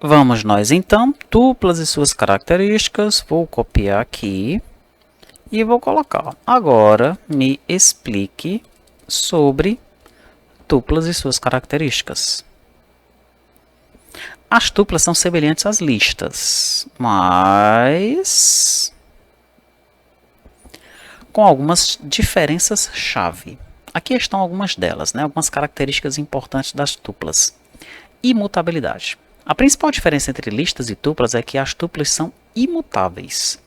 Vamos nós então, tuplas e suas características, vou copiar aqui e vou colocar. Agora me explique sobre tuplas e suas características. As tuplas são semelhantes às listas, mas com algumas diferenças-chave. Aqui estão algumas delas, né? Algumas características importantes das tuplas. Imutabilidade. A principal diferença entre listas e tuplas é que as tuplas são imutáveis,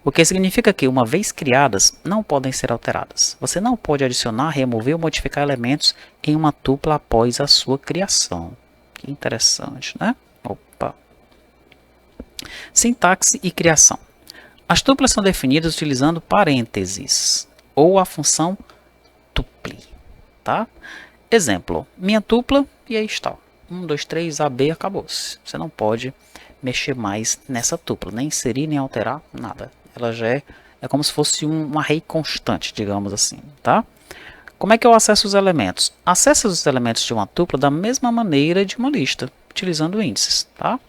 o que significa que, uma vez criadas, não podem ser alteradas. Você não pode adicionar, remover ou modificar elementos em uma tupla após a sua criação. Que interessante, né? Opa. Sintaxe e criação. As tuplas são definidas utilizando parênteses ou a função tuple, tá? Exemplo, minha tupla e aí está. 1, 2, 3, AB, acabou-se. Você não pode mexer mais nessa tupla, nem inserir, nem alterar, nada. Ela já é como se fosse um array constante, digamos assim, tá? Como é que eu acesso os elementos? Acesso os elementos de uma tupla da mesma maneira de uma lista, utilizando índices, tá?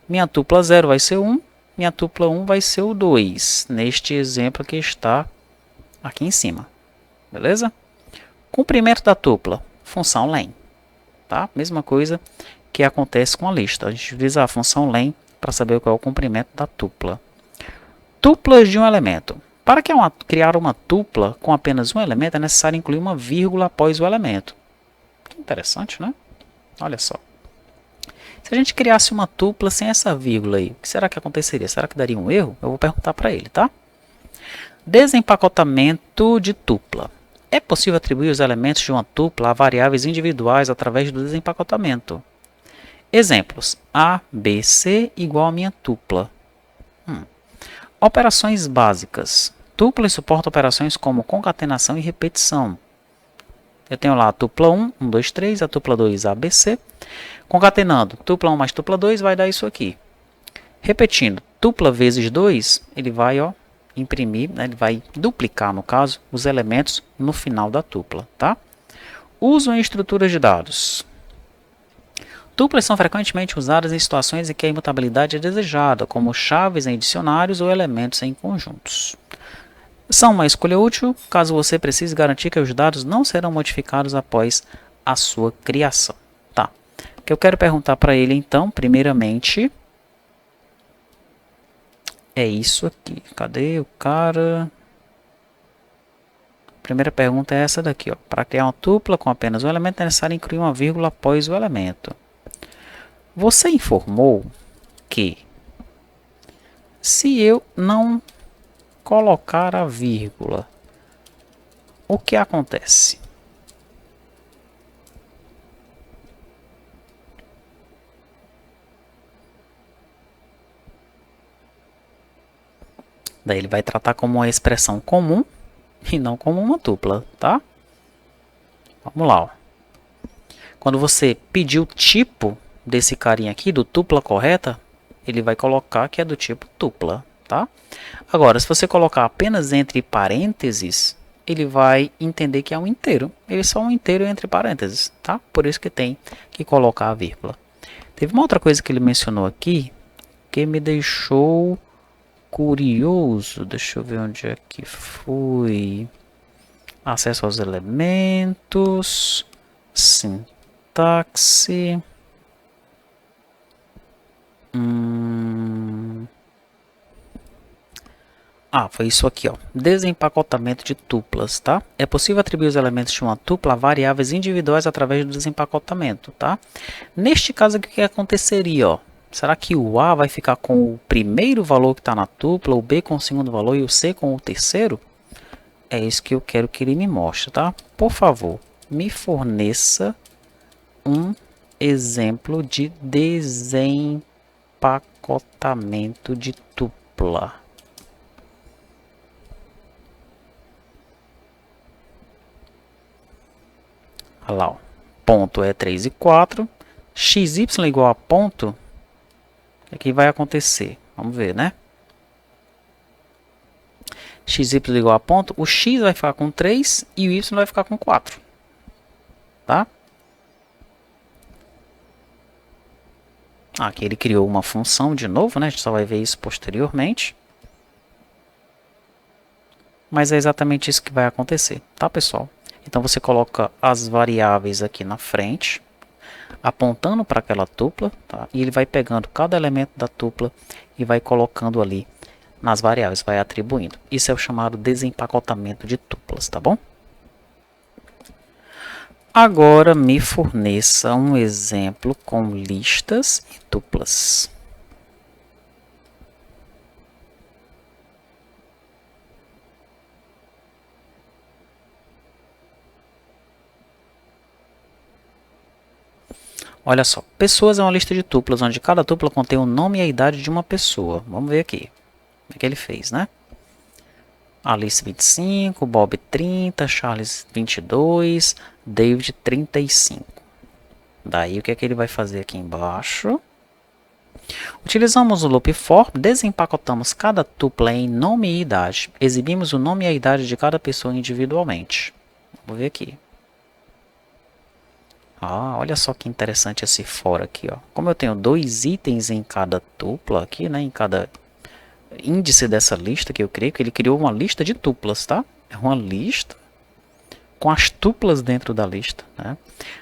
Minha tupla 0 vai ser 1, minha tupla 1 vai ser o 2, neste exemplo que está aqui em cima, beleza? Comprimento da tupla, função len, tá? Mesma coisa que acontece com a lista, a gente utiliza a função len para saber qual é o comprimento da tupla. Tuplas de um elemento. Para criar uma tupla com apenas um elemento, é necessário incluir uma vírgula após o elemento. Que interessante, né? Olha só. Se a gente criasse uma tupla sem essa vírgula aí, o que será que aconteceria? Será que daria um erro? Eu vou perguntar para ele, tá? Desempacotamento de tupla. É possível atribuir os elementos de uma tupla a variáveis individuais através do desempacotamento. Exemplos. A, B, C igual a minha tupla. Operações básicas. Tuplas suportam operações como concatenação e repetição. Eu tenho lá a tupla 1, 1, 2, 3, a tupla 2, ABC. Concatenando, tupla 1 mais tupla 2 vai dar isso aqui. Repetindo, tupla vezes 2, ele vai imprimir, né, ele vai duplicar, no caso, os elementos no final da tupla. Tá? Uso em estruturas de dados. Tuplas são frequentemente usadas em situações em que a imutabilidade é desejada, como chaves em dicionários ou elementos em conjuntos. São uma escolha útil caso você precise garantir que os dados não serão modificados após a sua criação. Tá. O que eu quero perguntar para ele, então, primeiramente, é isso aqui. Cadê o cara? A primeira pergunta é essa daqui. Para criar uma tupla com apenas um elemento, é necessário incluir uma vírgula após o elemento. Você informou que se eu não colocar a vírgula, o que acontece? Daí ele vai tratar como uma expressão comum e não como uma tupla, tá? Vamos lá. Ó. Quando você pedir o tipo desse carinha aqui, do tupla correta, ele vai colocar que é do tipo tupla, tá? Agora, se você colocar apenas entre parênteses, ele vai entender que é um inteiro. Ele é só um inteiro entre parênteses, tá? Por isso que tem que colocar a vírgula. Teve uma outra coisa que ele mencionou aqui, que me deixou curioso. Deixa eu ver onde é que foi. Acesso aos elementos, sintaxe. Foi isso aqui, ó. Desempacotamento de tuplas, tá? É possível atribuir os elementos de uma tupla a variáveis individuais através do desempacotamento, tá? Neste caso, o que aconteceria, ó? Será que o A vai ficar com o primeiro valor que está na tupla, o B com o segundo valor e o C com o terceiro? É isso que eu quero que ele me mostre, tá? Por favor, me forneça um exemplo de desempacotamento de tupla. Olha lá, ó. Ponto é 3 e 4. XY igual a ponto. O que vai acontecer? Vamos ver, né? XY igual a ponto. O X vai ficar com 3 e o Y vai ficar com 4. Tá? Aqui ele criou uma função de novo, né? A gente só vai ver isso posteriormente. Mas é exatamente isso que vai acontecer, tá, pessoal? Então você coloca as variáveis aqui na frente, apontando para aquela tupla, tá? E ele vai pegando cada elemento da tupla e vai colocando ali nas variáveis, vai atribuindo. Isso é o chamado desempacotamento de tuplas, tá bom? Agora me forneça um exemplo com listas e tuplas. Olha só, pessoas é uma lista de tuplas, onde cada tupla contém o nome e a idade de uma pessoa. Vamos ver aqui. O que ele fez, né? Alice 25, Bob 30, Charles 22, David 35. Daí o que é que ele vai fazer aqui embaixo? Utilizamos o loop for, desempacotamos cada tupla em nome e idade. Exibimos o nome e a idade de cada pessoa individualmente. Vamos ver aqui. Olha só que interessante esse for aqui, ó. Como eu tenho 2 itens em cada tupla aqui, né, em cada índice dessa lista que eu criei, que ele criou uma lista de tuplas, tá? É uma lista com as tuplas dentro da lista, né?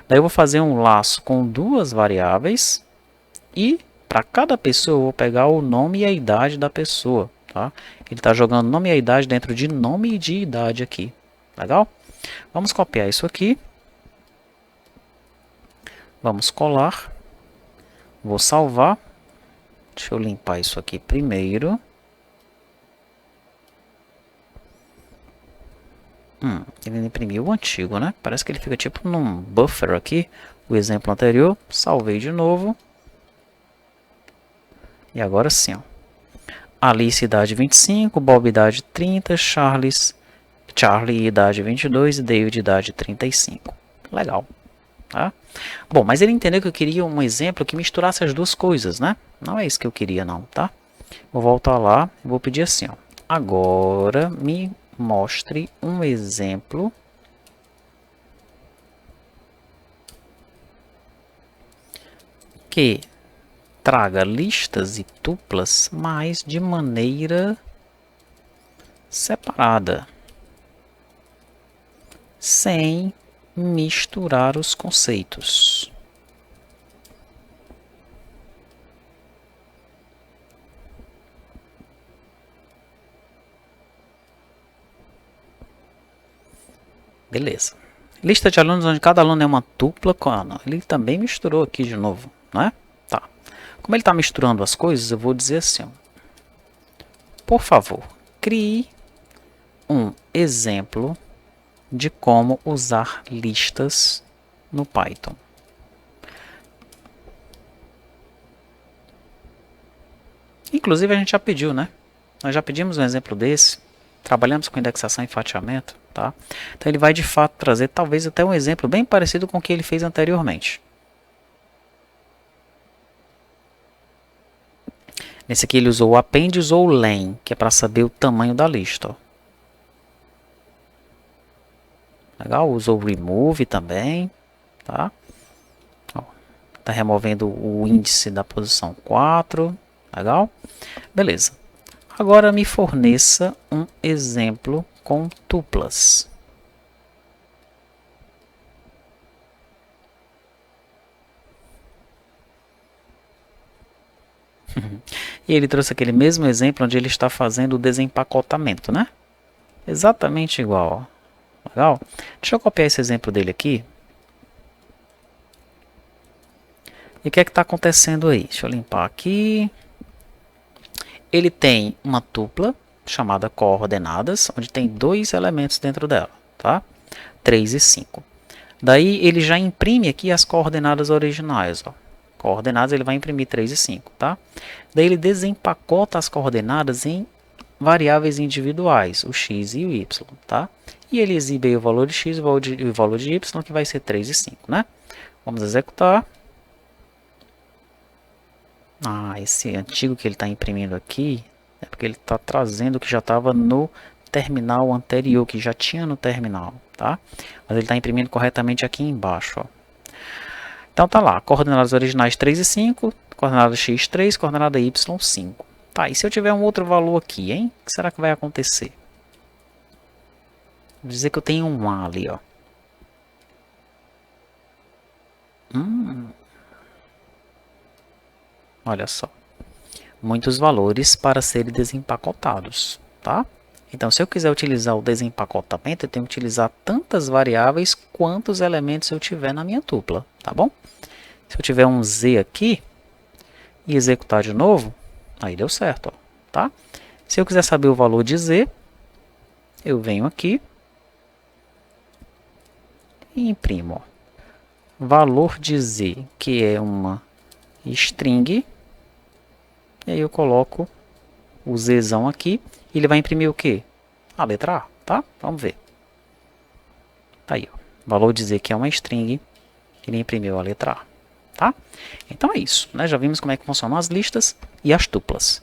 Daí eu vou fazer um laço com 2 variáveis e para cada pessoa eu vou pegar o nome e a idade da pessoa, tá? Ele está jogando nome e a idade dentro de nome e de idade aqui, legal? Vamos copiar isso aqui. Vamos colar. Vou salvar. Deixa eu limpar isso aqui primeiro. Ele imprimiu o antigo, né? Parece que ele fica tipo num buffer aqui. O exemplo anterior. Salvei de novo. E agora sim, ó. Alice, idade 25. Bob, idade 30. Charlie, idade 22. E David, idade 35. Legal. Tá? Bom, mas ele entendeu que eu queria um exemplo que misturasse as duas coisas, né? Não é isso que eu queria não, tá? Vou voltar lá e vou pedir assim, ó. Agora me mostre um exemplo que traga listas e tuplas, mas de maneira separada, sem misturar os conceitos. Beleza. Lista de alunos onde cada aluno é uma tupla. Ele também misturou aqui de novo, não é? Tá. Como ele está misturando as coisas, eu vou dizer assim, ó. Por favor, crie um exemplo de como usar listas no Python. Inclusive a gente já pediu, né? Nós já pedimos um exemplo desse. Trabalhamos com indexação e fatiamento, tá? Então ele vai de fato trazer talvez até um exemplo bem parecido com o que ele fez anteriormente. Nesse aqui ele usou o append e usou o len, que é para saber o tamanho da lista. Ó. Legal, usou o remove também, tá? Ó, tá removendo o índice da posição 4, legal? Beleza. Agora me forneça um exemplo com tuplas. E ele trouxe aquele mesmo exemplo onde ele está fazendo o desempacotamento, né? Exatamente igual, ó. Legal? Deixa eu copiar esse exemplo dele aqui. E o que é que está acontecendo aí? Deixa eu limpar aqui. Ele tem uma tupla chamada coordenadas, onde tem 2 elementos dentro dela, tá? 3 e 5. Daí ele já imprime aqui as coordenadas originais, ó. Coordenadas ele vai imprimir 3 e 5, tá? Daí ele desempacota as coordenadas em variáveis individuais, o x e o y, tá? E ele exibe aí o valor de x e o valor de y, que vai ser 3 e 5, né? Vamos executar. Esse antigo que ele está imprimindo aqui, é porque ele está trazendo o que já estava no terminal anterior, que já tinha no terminal, tá? Mas ele está imprimindo corretamente aqui embaixo, ó. Então tá lá, coordenadas originais 3 e 5, Coordenada x 3, coordenada y 5. Tá, e se eu tiver um outro valor aqui, hein? O que será que vai acontecer? Vou dizer que eu tenho um A ali, ó. Olha só. Muitos valores para serem desempacotados, tá? Então, se eu quiser utilizar o desempacotamento, eu tenho que utilizar tantas variáveis quantos elementos eu tiver na minha tupla, tá bom? Se eu tiver um z aqui e executar de novo, aí deu certo, ó, tá? Se eu quiser saber o valor de z, eu venho aqui e imprimo, ó. Valor de z, que é uma string, e aí eu coloco o zão aqui, e ele vai imprimir o quê? A letra A, tá? Vamos ver. Tá aí, ó. Valor de z, que é uma string, ele imprimiu a letra A, tá? Então é isso, né? Já vimos como é que funcionam as listas e as tuplas.